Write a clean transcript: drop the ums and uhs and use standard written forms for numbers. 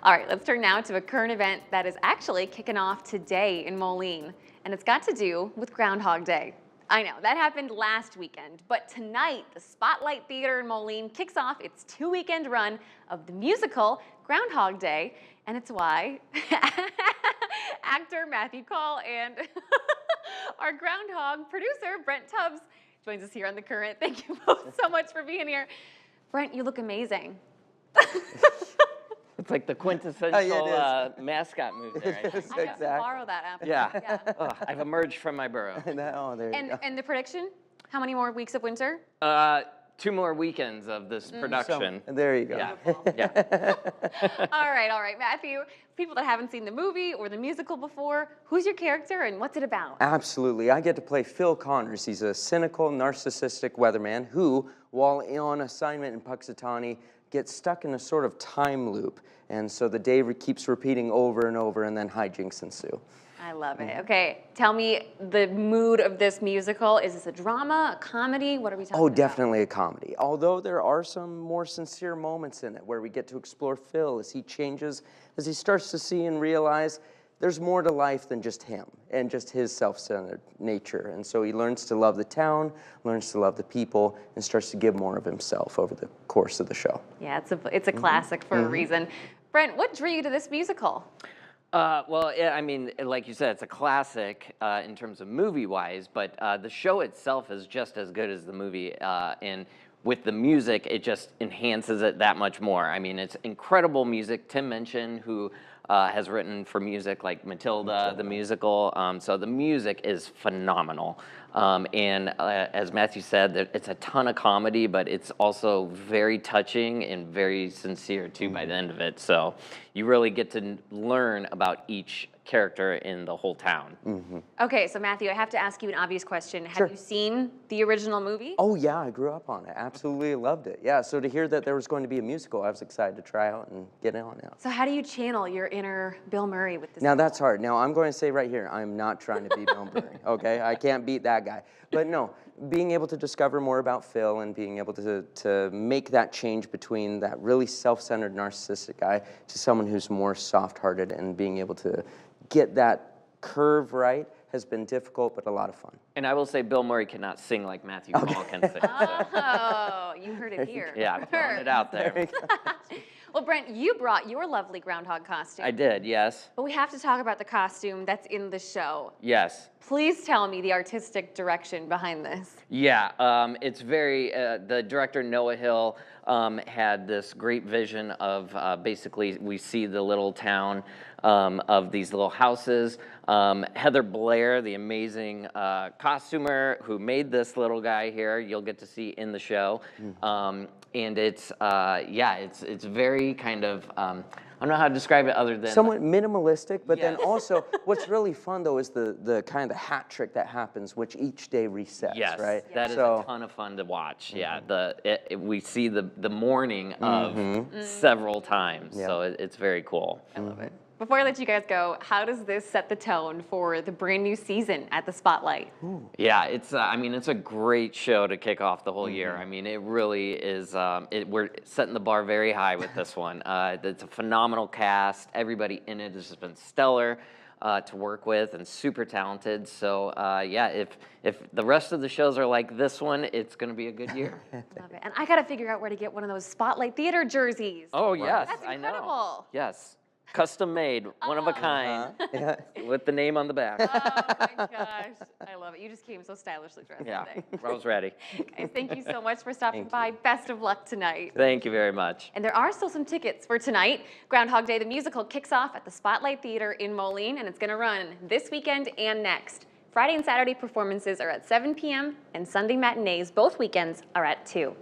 All right, let's turn now to a current event that is actually kicking off today in Moline, and it's got to do with Groundhog Day. I know, that happened last weekend, but tonight, the Spotlight Theater in Moline kicks off its 2-weekend run of the musical Groundhog Day, and it's why actor Matthew Call and our Groundhog producer, Brent Tubbs, joins us here on The Current. Thank you both so much for being here. Brent, you look amazing. It's like the quintessential mascot move there. I have to borrow that after. Yeah. Oh, I've emerged from my burrow. Oh, there you go. And the prediction? How many more weeks of winter? 2 more weekends of this production. So, there you go. Yeah. All right, Matthew. People that haven't seen the movie or the musical before, who's your character and what's it about? Absolutely. I get to play Phil Connors. He's a cynical, narcissistic weatherman who, while on assignment in Puxatawny, gets stuck in a sort of time loop. And so the day keeps repeating over and over, and then hijinks ensue. I love it. Okay, tell me the mood of this musical. Is this a drama, a comedy? What are we talking about? Oh, definitely a comedy. Although there are some more sincere moments in it where we get to explore Phil as he changes, as he starts to see and realize there's more to life than just him and just his self-centered nature. And so he learns to love the town, learns to love the people, and starts to give more of himself over the course of the show. Yeah, it's a classic for a reason. Brent, what drew you to this musical? Well, I mean, like you said, it's a classic in terms of movie-wise, but the show itself is just as good as the movie, and with the music, it just enhances it that much more. I mean, it's incredible music. Tim Minchin, who has written for music like Matilda, the musical, so the music is phenomenal. And as Matthew said, it's a ton of comedy, but it's also very touching and very sincere too by the end of it. So you really get to learn about each character in the whole town. Okay, so Matthew, I have to ask you an obvious question. Have you seen the original movie? Oh yeah, I grew up on it. Absolutely loved it. Yeah, so to hear that there was going to be a musical, I was excited to try out and get on it. So how do you channel your inner Bill Murray with this? Now that's hard. Now I'm going to say right here, I'm not trying to be Bill Murray, okay? I can't beat that guy. But no, being able to discover more about Phil and being able to make that change between that really self-centered narcissistic guy to someone who's more soft-hearted and being able to get that curve right has been difficult, but a lot of fun. And I will say Bill Murray cannot sing like Matthew Call can sing. Oh, you heard it here. Yeah, I'm throwing it out there. Well, Brent, you brought your lovely groundhog costume. I did, yes. But we have to talk about the costume that's in the show. Yes. Please tell me the artistic direction behind this. Yeah, it's very, the director Noah Hill had this great vision of basically we see the little town of these little houses. Heather Blair, the amazing costumer who made this little guy here, you'll get to see in the show. And it's, yeah, it's very kind of, I don't know how to describe it other than somewhat minimalistic, but then also what's really fun though is the kind of hat trick that happens, which each day resets, right? That is a ton of fun to watch. Yeah, we see the morning of several times, so it's very cool. I love it. Before I let you guys go, how does this set the tone for the brand new season at the Spotlight? Yeah, it's I mean, it's a great show to kick off the whole year. I mean, it really is. We're setting the bar very high with this one. It's a phenomenal cast. Everybody in it has been stellar to work with and super talented. So yeah, if the rest of the shows are like this one, it's going to be a good year. Love it. And I got to figure out where to get one of those Spotlight Theater jerseys. Oh yes, That's I incredible. know. Yes. Custom made, one of a kind, with the name on the back. Oh my gosh, I love it. You just came so stylishly dressed today. I was ready. Guys, thank you so much for stopping by. Best of luck tonight. Thank you very much. And there are still some tickets for tonight. Groundhog Day, the musical, kicks off at the Spotlight Theater in Moline, and it's going to run this weekend and next. Friday and Saturday performances are at 7 p.m., and Sunday matinees, both weekends, are at 2.